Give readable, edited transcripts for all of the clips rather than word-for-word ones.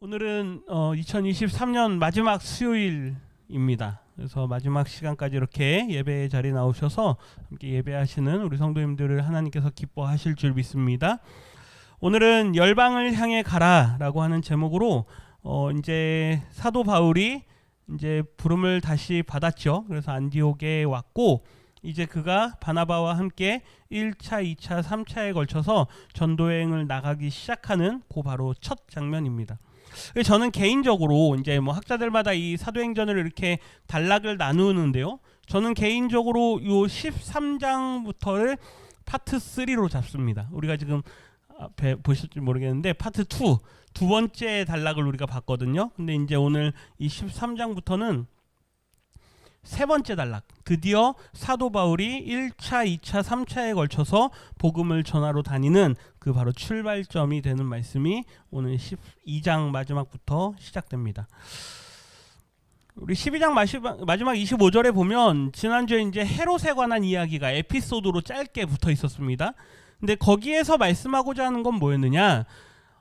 오늘은 2023년 마지막 수요일입니다. 그래서 마지막 시간까지 이렇게 예배 자리에 나오셔서 함께 예배하시는 우리 성도님들을 하나님께서 기뻐하실 줄 믿습니다. 오늘은 열방을 향해 가라라고 하는 제목으로 이제 사도 바울이 이제 부름을 다시 받았죠. 그래서 안디옥에 왔고 이제 그가 바나바와 함께 1차, 2차, 3차에 걸쳐서 전도여행을 나가기 시작하는 그 바로 첫 장면입니다. 저는 개인적으로 이제 뭐 학자들마다 이 사도행전을 이렇게 단락을 나누는데요. 저는 개인적으로 요 13장부터를 파트 3로 잡습니다. 우리가 지금 앞에 보실지 모르겠는데 파트 2, 두 번째 단락을 우리가 봤거든요. 근데 이제 오늘 이 13장부터는 세 번째 단락, 드디어 사도 바울이 1차, 2차, 3차에 걸쳐서 복음을 전하러 다니는 그 바로 출발점이 되는 말씀이 오늘 12장 마지막부터 시작됩니다. 우리 12장 마지막 25절에 보면 지난주에 이제 헤롯에 관한 이야기가 에피소드로 짧게 붙어 있었습니다. 근데 거기에서 말씀하고자 하는 건 뭐였느냐?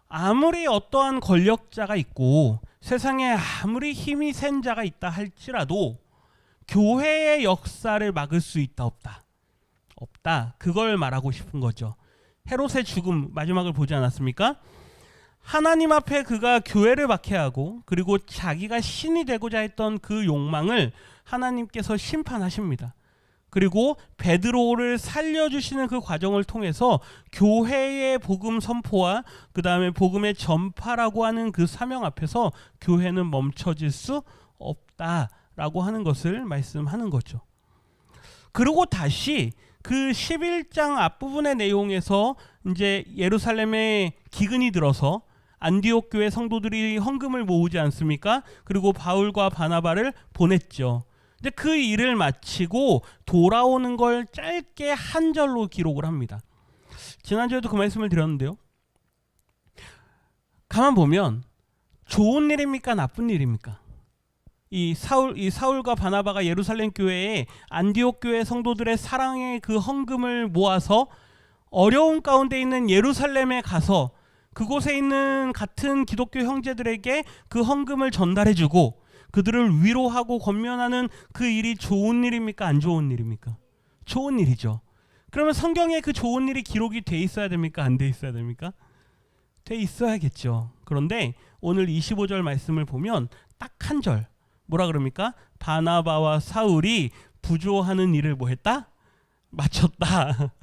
아무리 어떠한 권력자가 있고 세상에 아무리 힘이 센 자가 있다 할지라도 교회의 역사를 막을 수 있다 없다? 없다. 그걸 말하고 싶은 거죠. 헤롯의 죽음 마지막을 보지 않았습니까? 하나님 앞에 그가 교회를 박해하고 그리고 자기가 신이 되고자 했던 그 욕망을 하나님께서 심판하십니다. 그리고 베드로를 살려주시는 그 과정을 통해서 교회의 복음 선포와 그 다음에 복음의 전파라고 하는 그 사명 앞에서 교회는 멈춰질 수 없다 라고 하는 것을 말씀하는 거죠. 그리고 다시 그 11장 앞부분의 내용에서 이제 예루살렘에 기근이 들어서 안디옥 교회 성도들이 헌금을 모으지 않습니까? 그리고 바울과 바나바를 보냈죠. 근데 그 일을 마치고 돌아오는 걸 짧게 한 절로 기록을 합니다. 지난주에도 그 말씀을 드렸는데요. 가만 보면 좋은 일입니까? 나쁜 일입니까? 이 사울과 바나바가 예루살렘 교회에 안디옥 교회 성도들의 사랑의 그 헌금을 모아서 어려운 가운데 있는 예루살렘에 가서 그곳에 있는 같은 기독교 형제들에게 그 헌금을 전달해주고 그들을 위로하고 권면하는 그 일이 좋은 일입니까? 안 좋은 일입니까? 좋은 일이죠. 그러면 성경에 그 좋은 일이 기록이 돼 있어야 됩니까? 안 돼 있어야 됩니까? 돼 있어야겠죠. 그런데 오늘 25절 말씀을 보면 딱 한 절. 뭐라 그럽니까? 바나바와 사울이 부조하는 일을 뭐 했다? 마쳤다.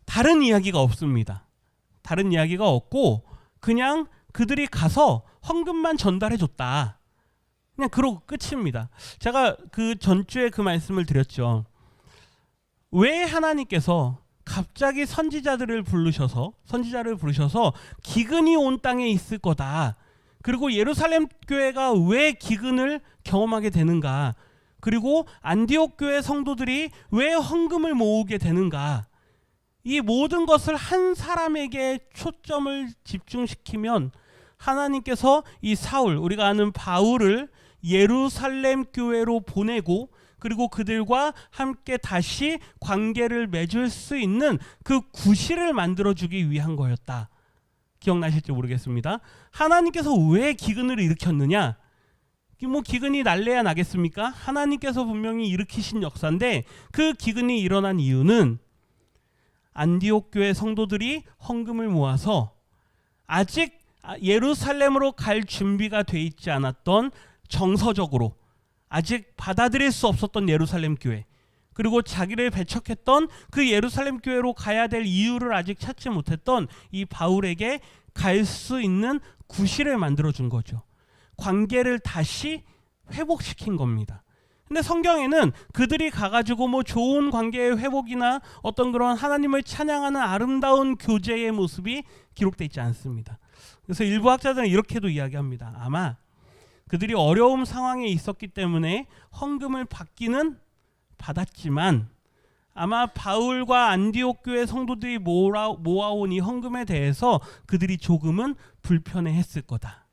다른 이야기가 없습니다. 다른 이야기가 없고 그냥 그들이 가서 헌금만 전달해 줬다. 그냥 그러고 끝입니다. 제가 그 전주에 그 말씀을 드렸죠. 왜 하나님께서 갑자기 선지자를 부르셔서 기근이 온 땅에 있을 거다. 그리고 예루살렘 교회가 왜 기근을 경험하게 되는가? 그리고 안디옥 교회 성도들이 왜 헌금을 모으게 되는가? 이 모든 것을 한 사람에게 초점을 집중시키면 하나님께서 이 사울, 우리가 아는 바울을 예루살렘 교회로 보내고 그리고 그들과 함께 다시 관계를 맺을 수 있는 그 구실을 만들어주기 위한 거였다. 기억나실지 모르겠습니다. 하나님께서 왜 기근을 일으켰느냐? 뭐 기근이 날래야 나겠습니까? 하나님께서 분명히 일으키신 역사인데 그 기근이 일어난 이유는 안디옥 교회 성도들이 헌금을 모아서 아직 예루살렘으로 갈 준비가 돼 있지 않았던 정서적으로 아직 받아들일 수 없었던 예루살렘 교회 그리고 자기를 배척했던 그 예루살렘 교회로 가야 될 이유를 아직 찾지 못했던 이 바울에게 갈 수 있는 구실을 만들어준 거죠. 관계를 다시 회복시킨 겁니다. 근데 성경에는 그들이 가가지고 뭐 좋은 관계의 회복이나 어떤 그런 하나님을 찬양하는 아름다운 교제의 모습이 기록되어 있지 않습니다. 그래서 일부 학자들은 이렇게도 이야기합니다. 아마 그들이 어려운 상황에 있었기 때문에 헌금을 받기는 받았지만 아마 바울과 안디옥 교회 성도들이 모아온 이 헌금에 대해서 그들이 조금은 불편해했을 거다.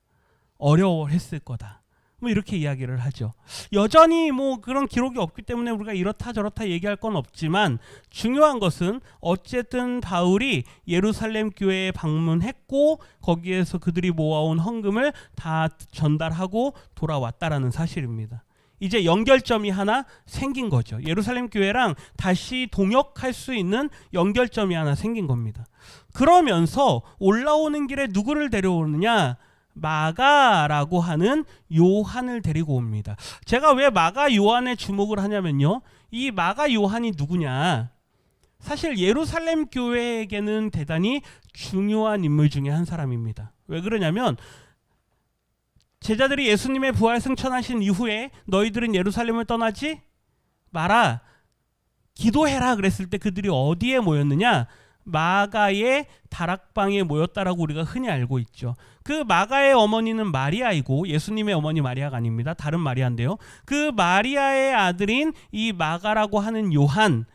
어려워했을 거다. 뭐 이렇게 이야기를 하죠. 여전히 뭐 그런 기록이 없기 때문에 우리가 이렇다 저렇다 얘기할 건 없지만 중요한 것은 어쨌든 바울이 예루살렘 교회에 방문했고 거기에서 그들이 모아온 헌금을 다 전달하고 돌아왔다라는 사실입니다. 이제 연결점이 하나 생긴 거죠. 예루살렘 교회랑 다시 동역할 수 있는 연결점이 하나 생긴 겁니다. 그러면서 올라오는 길에 누구를 데려오느냐? 마가라고 하는 요한을 데리고 옵니다. 제가 왜 마가 요한에 주목을 하냐면요, 이 마가 요한이 누구냐? 사실 예루살렘 교회에게는 대단히 중요한 인물 중에 한 사람입니다. 왜 그러냐면 제자들이 예수님의 부활 승천하신 이후에 너희들은 예루살렘을 떠나지 마라, 기도해라 그랬을 때 그들이 어디에 모였느냐? 마가의 다락방에 모였다라고 우리가 흔히 알고 있죠. 그 마가의 어머니는 마리아이고 예수님의 어머니 마리아가 아닙니다. 다른 마리아인데요. 그 마리아의 아들인 이 마가라고 하는 요한,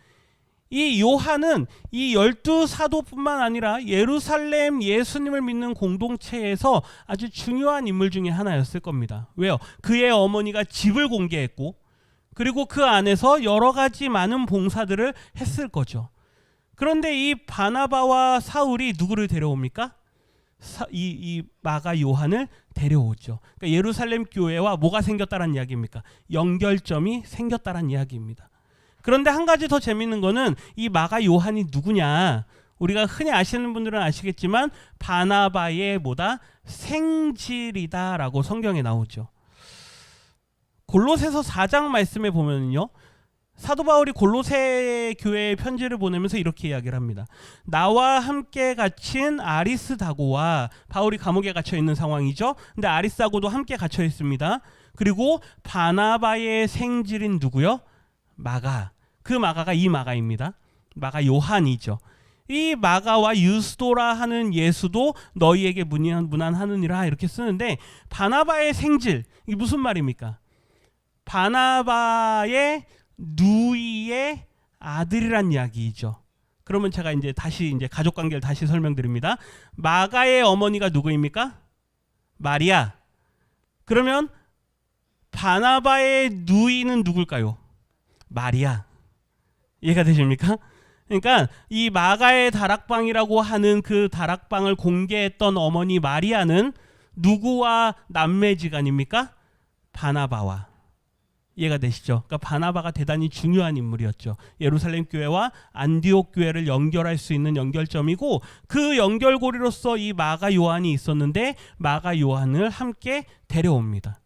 이 요한은 이 12사도뿐만 아니라 예루살렘 예수님을 믿는 공동체에서 아주 중요한 인물 중에 하나였을 겁니다. 왜요? 그의 어머니가 집을 공개했고 그리고 그 안에서 여러 가지 많은 봉사들을 했을 거죠. 그런데 이 바나바와 사울이 누구를 데려옵니까? 이 마가 요한을 데려오죠. 그러니까 예루살렘 교회와 뭐가 생겼다는 이야기입니까? 연결점이 생겼다는 이야기입니다. 그런데 한 가지 더 재밌는 거는 이 마가 요한이 누구냐? 우리가 흔히 아시는 분들은 아시겠지만 바나바의 뭐다? 생질이다라고 성경에 나오죠. 골로새서 4장 말씀에 보면요, 사도 바울이 골로새 교회에 편지를 보내면서 이렇게 이야기를 합니다. 나와 함께 갇힌 아리스다고와, 바울이 감옥에 갇혀 있는 상황이죠. 근데 아리스다고도 함께 갇혀 있습니다. 그리고 바나바의 생질인 누구요? 마가. 그 마가가 이 마가입니다. 마가 요한이죠. 이 마가와 유스도라 하는 예수도 너희에게 문안하느니라 이렇게 쓰는데, 바나바의 생질, 이게 무슨 말입니까? 바나바의 누이의 아들이란 이야기죠. 그러면 제가 이제 다시 가족 관계를 다시 설명드립니다. 마가의 어머니가 누구입니까? 마리아. 그러면 바나바의 누이는 누굴까요? 마리아. 이해가 되십니까? 그러니까 이 마가의 다락방이라고 하는 그 다락방을 공개했던 어머니 마리아는 누구와 남매지간입니까? 바나바와. 이해가 되시죠? 그러니까 바나바가 대단히 중요한 인물이었죠. 예루살렘 교회와 안디옥 교회를 연결할 수 있는 연결점이고, 그 연결고리로서 이 마가 요한이 있었는데 마가 요한을 함께 데려옵니다.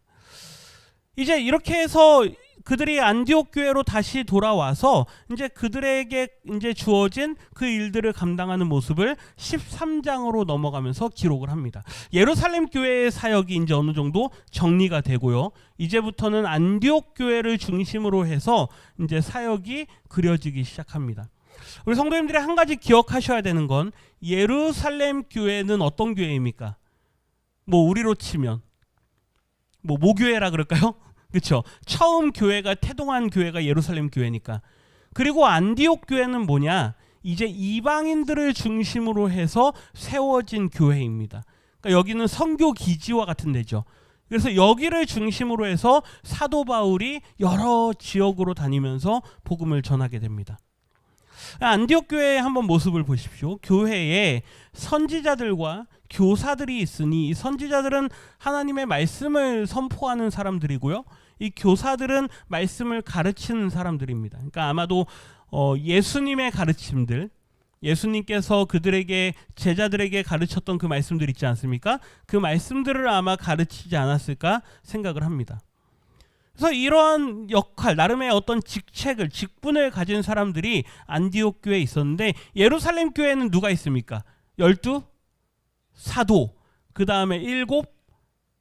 이제 이렇게 해서 그들이 안디옥 교회로 다시 돌아와서 이제 그들에게 이제 주어진 그 일들을 감당하는 모습을 13장으로 넘어가면서 기록을 합니다. 예루살렘 교회의 사역이 이제 어느 정도 정리가 되고요. 이제부터는 안디옥 교회를 중심으로 해서 이제 사역이 그려지기 시작합니다. 우리 성도님들이 한 가지 기억하셔야 되는 건, 예루살렘 교회는 어떤 교회입니까? 뭐 우리로 치면 뭐 모교회라 그럴까요? 그렇죠. 처음 교회가 태동한 교회가 예루살렘 교회니까. 그리고 안디옥 교회는 뭐냐? 이제 이방인들을 중심으로 해서 세워진 교회입니다. 그러니까 여기는 선교 기지와 같은 데죠. 그래서 여기를 중심으로 해서 사도 바울이 여러 지역으로 다니면서 복음을 전하게 됩니다. 안디옥 교회의 한번 모습을 보십시오. 교회에 선지자들과 교사들이 있으니, 이 선지자들은 하나님의 말씀을 선포하는 사람들이고요, 이 교사들은 말씀을 가르치는 사람들입니다. 그러니까 아마도 예수님의 가르침들, 예수님께서 그들에게, 제자들에게 가르쳤던 그 말씀들 있지 않습니까? 그 말씀들을 아마 가르치지 않았을까 생각을 합니다. 그래서 이러한 역할, 나름의 어떤 직책을, 직분을 가진 사람들이 안디옥 교회에 있었는데, 예루살렘 교회는 누가 있습니까? 12 사도, 그 다음에 7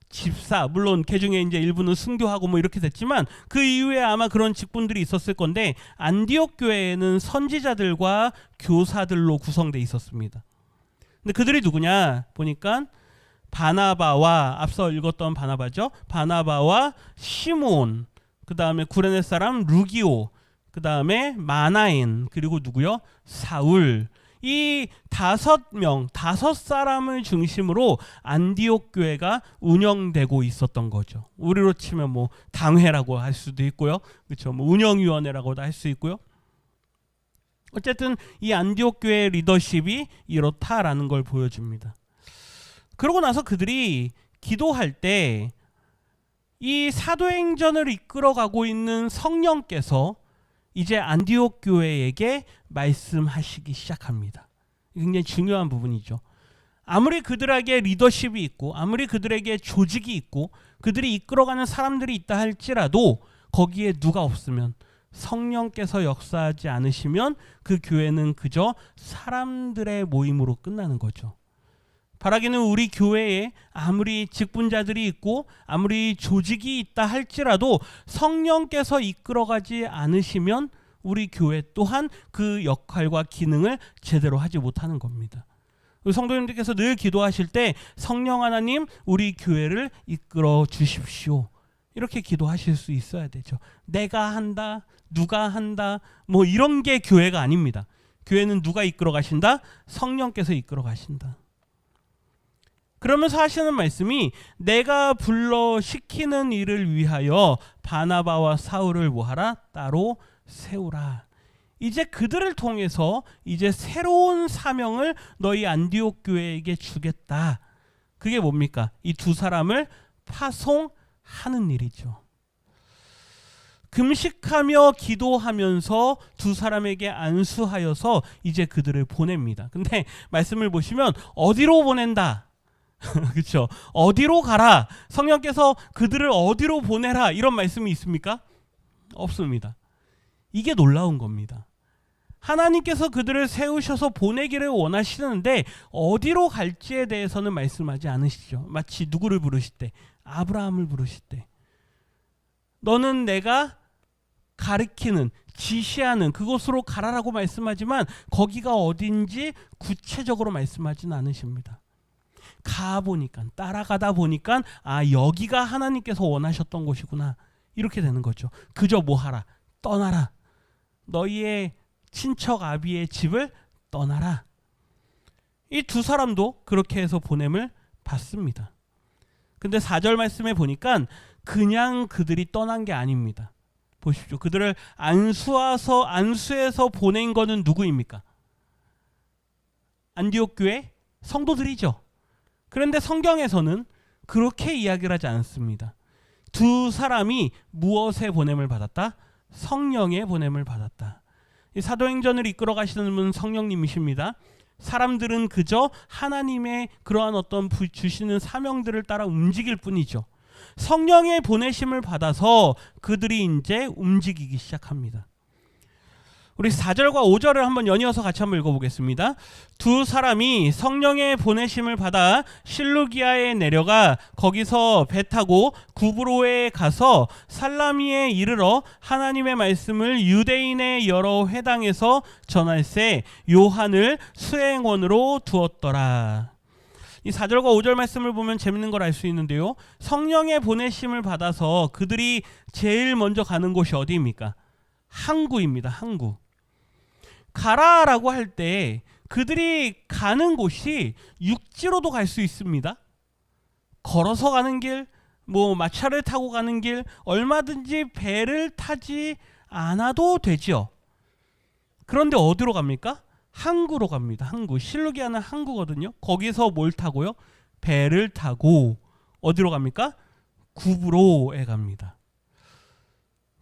집사, 물론 그 중에 이제 일부는 순교하고 뭐 이렇게 됐지만 그 이후에 아마 그런 직분들이 있었을 건데, 안디옥 교회에는 선지자들과 교사들로 구성되어 있었습니다. 근데 그들이 누구냐 보니까 바나바와, 앞서 읽었던 바나바죠. 바나바와 시몬, 그 다음에 구레네 사람 루기오, 그 다음에 마나인, 그리고 누구요? 사울. 이 5명, 5사람을 중심으로 안디옥 교회가 운영되고 있었던 거죠. 우리로 치면 뭐 당회라고 할 수도 있고요. 그렇죠. 뭐 운영위원회라고도 할 수 있고요. 어쨌든 이 안디옥 교회의 리더십이 이렇다라는 걸 보여줍니다. 그러고 나서 그들이 기도할 때 이 사도행전을 이끌어가고 있는 성령께서 이제 안디옥 교회에게 말씀하시기 시작합니다. 굉장히 중요한 부분이죠. 아무리 그들에게 리더십이 있고 아무리 그들에게 조직이 있고 그들이 이끌어가는 사람들이 있다 할지라도 거기에 누가 없으면, 성령께서 역사하지 않으시면 그 교회는 그저 사람들의 모임으로 끝나는 거죠. 바라기는 우리 교회에 아무리 직분자들이 있고 아무리 조직이 있다 할지라도 성령께서 이끌어가지 않으시면 우리 교회 또한 그 역할과 기능을 제대로 하지 못하는 겁니다. 우리 성도님들께서 늘 기도하실 때 성령 하나님 우리 교회를 이끌어 주십시오, 이렇게 기도하실 수 있어야 되죠. 내가 한다, 누가 한다, 뭐 이런 게 교회가 아닙니다. 교회는 누가 이끌어 가신다? 성령께서 이끌어 가신다. 그러면서 하시는 말씀이 내가 불러 시키는 일을 위하여 바나바와 사울을 뭐하라? 따로 세우라. 이제 그들을 통해서 이제 새로운 사명을 너희 안디옥 교회에게 주겠다. 그게 뭡니까? 이 2사람을 파송하는 일이죠. 금식하며 기도하면서 2사람에게 안수하여서 이제 그들을 보냅니다. 근데 말씀을 보시면 어디로 보낸다? 그렇죠. 어디로 가라, 성령께서 그들을 어디로 보내라, 이런 말씀이 있습니까? 없습니다. 이게 놀라운 겁니다. 하나님께서 그들을 세우셔서 보내기를 원하시는데 어디로 갈지에 대해서는 말씀하지 않으시죠. 마치 누구를 부르실 때? 아브라함을 부르실 때 너는 내가 가리키는, 지시하는 그곳으로 가라라고 말씀하지만 거기가 어딘지 구체적으로 말씀하지는 않으십니다. 가보니까, 따라가다 보니까 아, 여기가 하나님께서 원하셨던 곳이구나, 이렇게 되는 거죠. 그저 뭐하라? 떠나라. 너희의 친척 아비의 집을 떠나라. 이 2사람도 그렇게 해서 보냄을 받습니다. 근데 4절 말씀에 보니까 그냥 그들이 떠난 게 아닙니다. 보십시오. 그들을 안수해서 보낸 거는 누구입니까? 안디옥 교회 성도들이죠. 그런데 성경에서는 그렇게 이야기를 하지 않습니다. 2사람이 무엇의 보냄을 받았다? 성령의 보냄을 받았다. 이 사도행전을 이끌어 가시는 분은 성령님이십니다. 사람들은 그저 하나님의 그러한 어떤 주시는 사명들을 따라 움직일 뿐이죠. 성령의 보내심을 받아서 그들이 이제 움직이기 시작합니다. 우리 4절과 5절을 한번 연이어서 같이 한번 읽어보겠습니다. 2사람이 성령의 보내심을 받아 실루기아에 내려가 거기서 배 타고 구브로에 가서 살라미에 이르러 하나님의 말씀을 유대인의 여러 회당에서 전할새 요한을 수행원으로 두었더라. 이 4절과 5절 말씀을 보면 재밌는 걸 알 수 있는데요. 성령의 보내심을 받아서 그들이 제일 먼저 가는 곳이 어디입니까? 항구입니다. 항구. 가라라고 할 때 그들이 가는 곳이 육지로도 갈 수 있습니다. 걸어서 가는 길, 뭐 마차를 타고 가는 길, 얼마든지 배를 타지 않아도 되죠. 그런데 어디로 갑니까? 항구로 갑니다. 항구. 실루기아는 항구거든요. 거기서 뭘 타고요? 배를 타고 어디로 갑니까? 구브로에 갑니다.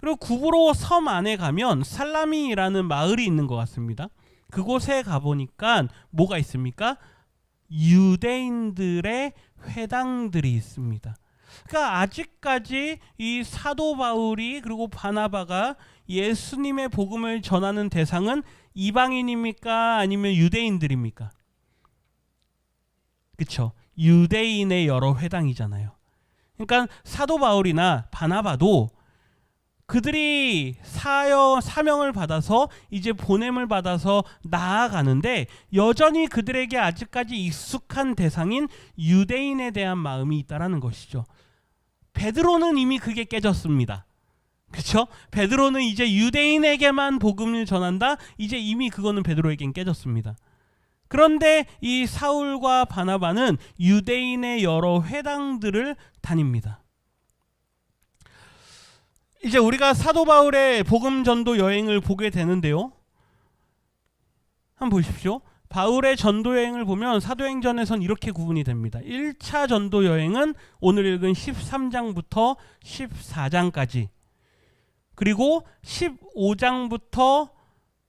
그리고 구브로 섬 안에 가면 살라미라는 마을이 있는 것 같습니다. 그곳에 가보니까 뭐가 있습니까? 유대인들의 회당들이 있습니다. 그러니까 아직까지 이 사도 바울이 그리고 바나바가 예수님의 복음을 전하는 대상은 이방인입니까? 아니면 유대인들입니까? 그렇죠. 유대인의 여러 회당이잖아요. 그러니까 사도 바울이나 바나바도 그들이 사명을 받아서 이제 보냄을 받아서 나아가는데 여전히 그들에게 아직까지 익숙한 대상인 유대인에 대한 마음이 있다라는 것이죠. 베드로는 이미 그게 깨졌습니다. 그렇죠? 베드로는 이제 유대인에게만 복음을 전한다. 이제 이미 그거는 베드로에겐 깨졌습니다. 그런데 이 사울과 바나바는 유대인의 여러 회당들을 다닙니다. 이제 우리가 사도 바울의 복음 전도 여행을 보게 되는데요. 한번 보십시오. 바울의 전도 여행을 보면 사도행전에선 이렇게 구분이 됩니다. 1차 전도 여행은 오늘 읽은 13장부터 14장까지, 그리고 15장부터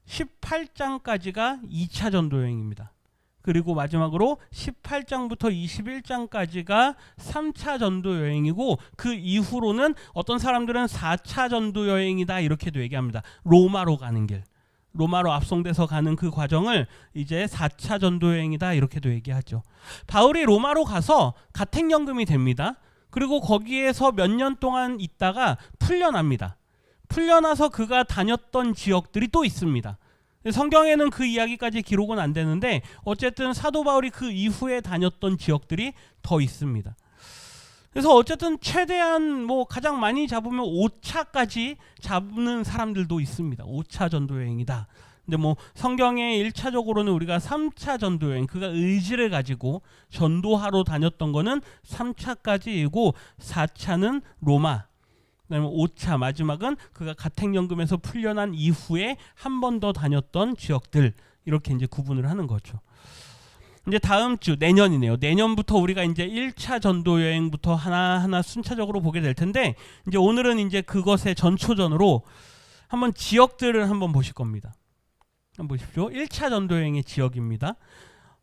18장까지가 2차 전도 여행입니다. 그리고 마지막으로 18장부터 21장까지가 3차 전도 여행이고, 그 이후로는 어떤 사람들은 4차 전도 여행이다 이렇게도 얘기합니다. 로마로 가는 길, 로마로 압송돼서 가는 그 과정을 이제 4차 전도 여행이다 이렇게도 얘기하죠. 바울이 로마로 가서 가택연금이 됩니다. 그리고 거기에서 몇 년 동안 있다가 풀려납니다. 풀려나서 그가 다녔던 지역들이 또 있습니다. 성경에는 그 이야기까지 기록은 안 되는데 어쨌든 사도 바울이 그 이후에 다녔던 지역들이 더 있습니다. 그래서 어쨌든 최대한 가장 많이 잡으면 5차까지 잡는 사람들도 있습니다. 5차 전도 여행이다. 근데 성경에 1차적으로는 우리가 3차 전도 여행, 그가 의지를 가지고 전도하러 다녔던 거는 3차까지이고 4차는 로마, 그다음에 5차 마지막은 그가 가택연금에서 풀려난 이후에 한 번 더 다녔던 지역들, 이렇게 이제 구분을 하는 거죠. 이제 다음 주 내년이네요. 내년부터 우리가 이제 1차 전도 여행부터 하나하나 순차적으로 보게 될 텐데, 이제 오늘은 이제 그것의 전초전으로 한번 지역들을 한번 보실 겁니다. 한번 보십시오. 1차 전도 여행의 지역입니다.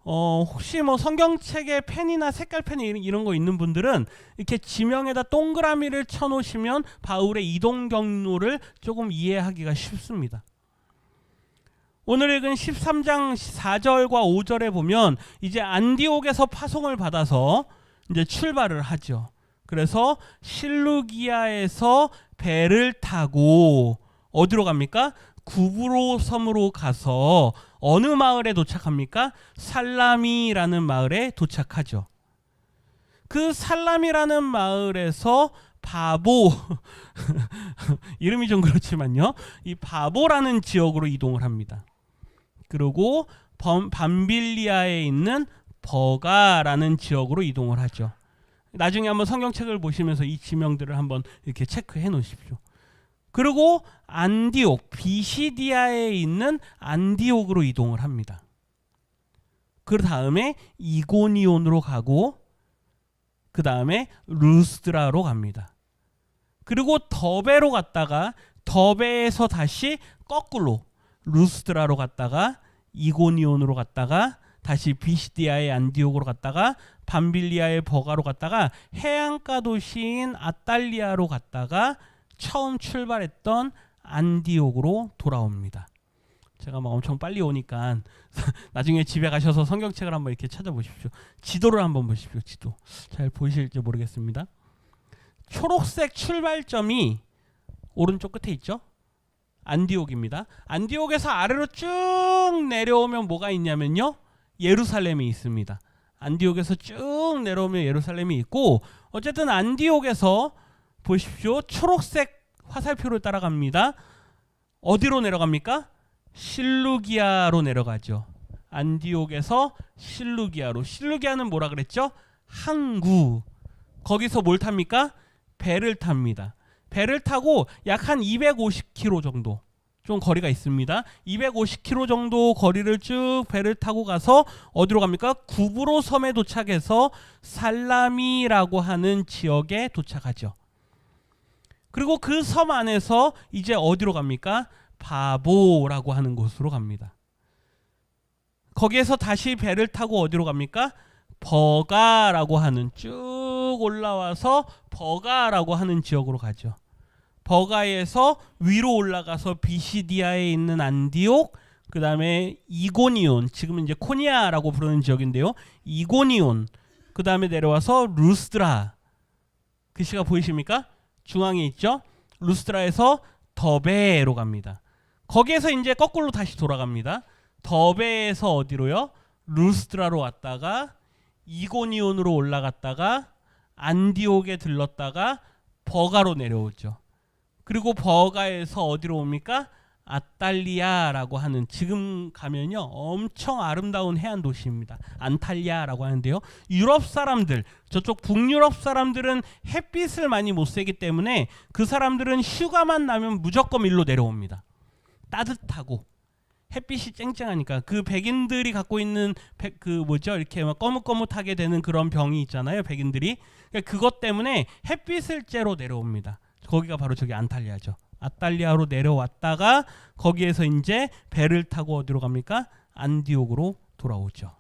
혹시 성경책에 펜이나 색깔펜이 이런 거 있는 분들은 이렇게 지명에다 동그라미를 쳐놓으시면 바울의 이동 경로를 조금 이해하기가 쉽습니다. 오늘 읽은 13장 4절과 5절에 보면 이제 안디옥에서 파송을 받아서 이제 출발을 하죠. 그래서 실루기아에서 배를 타고 어디로 갑니까? 구브로 섬으로 가서 어느 마을에 도착합니까? 살라미라는 마을에 도착하죠. 그 살라미라는 마을에서 바보 이름이 좀 그렇지만요, 이 바보라는 지역으로 이동을 합니다. 그리고 밤빌리아에 있는 버가라는 지역으로 이동을 하죠. 나중에 한번 성경책을 보시면서 이 지명들을 한번 이렇게 체크해 놓으십시오. 그리고 안디옥, 비시디아에 있는 안디옥으로 이동을 합니다. 그 다음에 이고니온으로 가고, 그 다음에 루스드라로 갑니다. 그리고 더베로 갔다가 더베에서 다시 거꾸로 루스드라로 갔다가 이고니온으로 갔다가 다시 비시디아의 안디옥으로 갔다가 밤빌리아의 버가로 갔다가 해안가 도시인 아탈리아로 갔다가 처음 출발했던 안디옥으로 돌아옵니다. 제가 엄청 빨리 오니까 나중에 집에 가셔서 성경책을 한번 이렇게 찾아보십시오. 지도를 한번 보십시오. 지도 잘 보이실지 모르겠습니다. 초록색 출발점이 오른쪽 끝에 있죠? 안디옥입니다. 안디옥에서 아래로 쭉 내려오면 뭐가 있냐면요, 예루살렘이 있습니다. 안디옥에서 쭉 내려오면 예루살렘이 있고, 어쨌든 안디옥에서 보십시오. 초록색 화살표를 따라갑니다. 어디로 내려갑니까? 실루기아로 내려가죠. 안디옥에서 실루기아로. 실루기아는 뭐라 그랬죠? 항구. 거기서 뭘 탑니까? 배를 탑니다. 배를 타고 약 한 250km 정도 좀 거리가 있습니다. 250km 정도 거리를 쭉 배를 타고 가서 어디로 갑니까? 구브로 섬에 도착해서 살라미라고 하는 지역에 도착하죠. 그리고 그 섬 안에서 이제 어디로 갑니까? 바보라고 하는 곳으로 갑니다. 거기에서 다시 배를 타고 어디로 갑니까? 버가라고 하는, 쭉 올라와서 버가라고 하는 지역으로 가죠. 버가에서 위로 올라가서 비시디아에 있는 안디옥, 그 다음에 이고니온, 지금은 이제 코니아라고 부르는 지역인데요, 이고니온, 그 다음에 내려와서 루스드라, 글씨가 보이십니까? 중앙에 있죠? 루스드라에서 더베로 갑니다. 거기에서 이제 거꾸로 다시 돌아갑니다. 더베에서 어디로요? 루스드라로 왔다가 이고니온으로 올라갔다가 안디옥에 들렀다가 버가로 내려오죠. 그리고 버가에서 어디로 옵니까? 아탈리아라고 하는, 지금 가면요 엄청 아름다운 해안 도시입니다. 안탈리아라고 하는데요. 유럽 사람들, 저쪽 북유럽 사람들은 햇빛을 많이 못 쐬기 때문에 그 사람들은 휴가만 나면 무조건 일로 내려옵니다. 따뜻하고 햇빛이 쨍쨍하니까. 그 백인들이 갖고 있는 그 뭐죠, 이렇게 막 거뭇거뭇하게 되는 그런 병이 있잖아요, 백인들이. 그러니까 그것 때문에 햇빛을 쬐러 내려옵니다. 거기가 바로 저기 안탈리아죠. 아탈리아로 내려왔다가 거기에서 이제 배를 타고 어디로 갑니까? 안디옥으로 돌아오죠.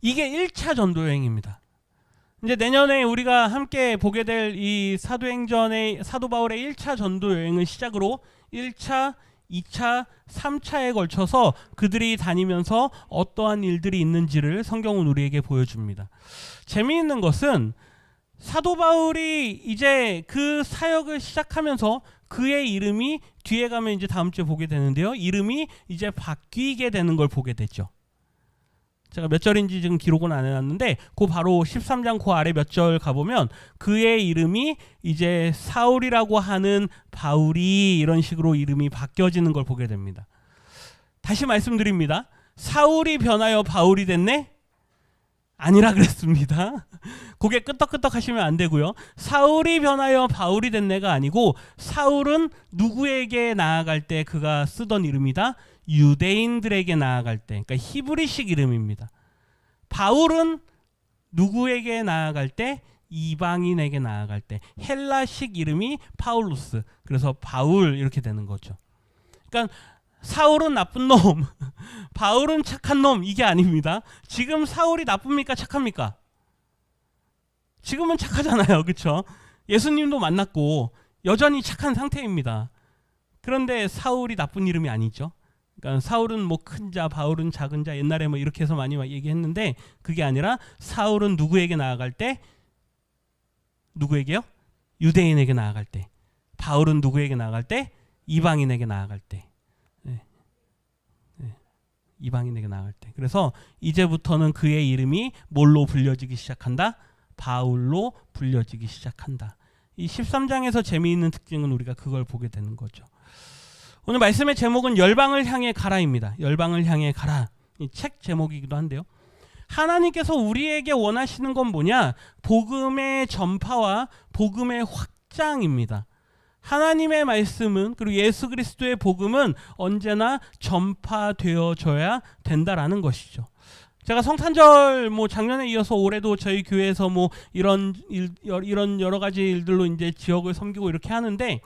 이게 1차 전도 여행입니다. 이제 내년에 우리가 함께 보게 될 이 사도행전의 사도 바울의 1차 전도 여행을 시작으로 1차, 2차, 3차에 걸쳐서 그들이 다니면서 어떠한 일들이 있는지를 성경은 우리에게 보여줍니다. 재미있는 것은 사도 바울이 이제 그 사역을 시작하면서 그의 이름이 뒤에 가면 이제 다음 주에 보게 되는데요. 이름이 이제 바뀌게 되는 걸 보게 되죠. 제가 몇 절인지 지금 기록은 안 해놨는데 그 바로 13장 그 아래 몇 절 가보면 그의 이름이 이제 사울이라고 하는 바울이 이런 식으로 이름이 바뀌어지는 걸 보게 됩니다. 다시 말씀드립니다. 사울이 변하여 바울이 됐네? 아니라 그랬습니다. 고개 끄덕끄덕 하시면 안 되고요. 사울이 변하여 바울이 됐네가 아니고 사울은 누구에게 나아갈 때 그가 쓰던 이름이다? 유대인들에게 나아갈 때, 그러니까 히브리식 이름입니다. 바울은 누구에게 나아갈 때? 이방인에게 나아갈 때. 헬라식 이름이 파울루스. 그래서 바울 이렇게 되는 거죠. 그러니까 사울은 나쁜 놈, 바울은 착한 놈, 이게 아닙니다. 지금 사울이 나쁩니까? 착합니까? 지금은 착하잖아요. 그렇죠? 예수님도 만났고 여전히 착한 상태입니다. 그런데 사울이 나쁜 이름이 아니죠. 그러니까 사울은 뭐 큰 자, 바울은 작은 자, 옛날에 뭐 이렇게 해서 많이 얘기했는데 그게 아니라 사울은 누구에게 나아갈 때? 누구에게요? 유대인에게 나아갈 때. 바울은 누구에게 나아갈 때? 이방인에게 나아갈 때. 이방인에게 나아갈 때. 그래서 이제부터는 그의 이름이 뭘로 불려지기 시작한다? 바울로 불려지기 시작한다. 이 13장에서 재미있는 특징은 우리가 그걸 보게 되는 거죠. 오늘 말씀의 제목은 열방을 향해 가라입니다. 열방을 향해 가라. 이 책 제목이기도 한데요. 하나님께서 우리에게 원하시는 건 뭐냐? 복음의 전파와 복음의 확장입니다. 하나님의 말씀은, 그리고 예수 그리스도의 복음은 언제나 전파되어져야 된다라는 것이죠. 제가 성탄절 뭐 작년에 이어서 올해도 저희 교회에서 뭐 이런 여러 가지 일들로 이제 지역을 섬기고 이렇게 하는데,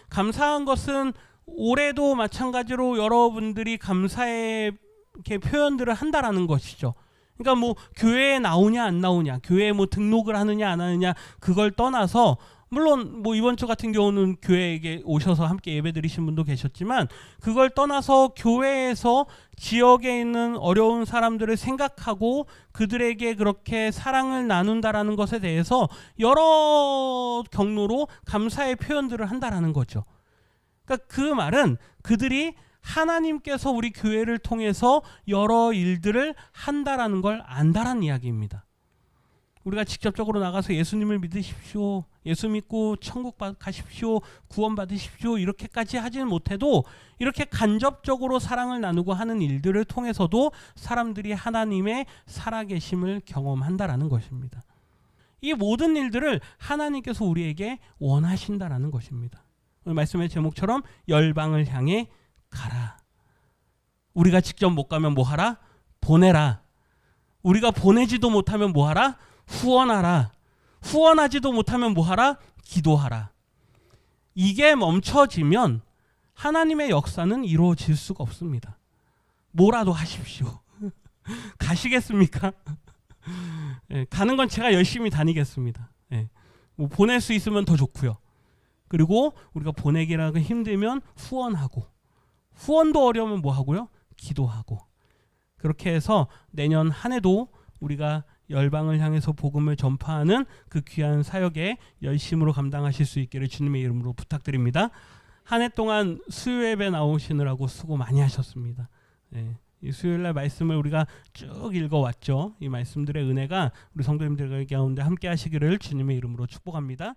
감사한 것은 올해도 마찬가지로 여러분들이 감사의 이렇게 표현들을 한다라는 것이죠. 그러니까 뭐 교회에 나오냐 안 나오냐, 교회에 뭐 등록을 하느냐 안 하느냐, 그걸 떠나서, 물론 뭐 이번 주 같은 경우는 교회에 오셔서 함께 예배 드리신 분도 계셨지만, 그걸 떠나서 교회에서 지역에 있는 어려운 사람들을 생각하고 그들에게 그렇게 사랑을 나눈다라는 것에 대해서 여러 경로로 감사의 표현들을 한다라는 거죠. 그러니까 그 말은 그들이 하나님께서 우리 교회를 통해서 여러 일들을 한다라는 걸 안다라는 이야기입니다. 우리가 직접적으로 나가서 예수님을 믿으십시오, 예수 믿고 천국 가십시오, 구원 받으십시오, 이렇게까지 하지는 못해도 이렇게 간접적으로 사랑을 나누고 하는 일들을 통해서도 사람들이 하나님의 살아계심을 경험한다라는 것입니다. 이 모든 일들을 하나님께서 우리에게 원하신다라는 것입니다. 오늘 말씀의 제목처럼 열방을 향해 가라. 우리가 직접 못 가면 뭐 하라? 보내라. 우리가 보내지도 못하면 뭐 하라? 후원하라. 후원하지도 못하면 뭐 하라? 기도하라. 이게 멈춰지면 하나님의 역사는 이루어질 수가 없습니다. 뭐라도 하십시오. 가시겠습니까? 예, 가는 건 제가 열심히 다니겠습니다. 예, 뭐 보낼 수 있으면 더 좋고요. 그리고 우리가 보내기라고 힘들면 후원하고, 후원도 어려우면 뭐 하고요? 기도하고. 그렇게 해서 내년 한 해도 우리가 열방을 향해서 복음을 전파하는 그 귀한 사역에 열심으로 감당하실 수 있기를 주님의 이름으로 부탁드립니다. 한 해 동안 수요 예배 나오시느라고 수고 많이 하셨습니다. 네, 이 수요일날 말씀을 우리가 쭉 읽어왔죠. 이 말씀들의 은혜가 우리 성도님들 가운데 함께 하시기를 주님의 이름으로 축복합니다.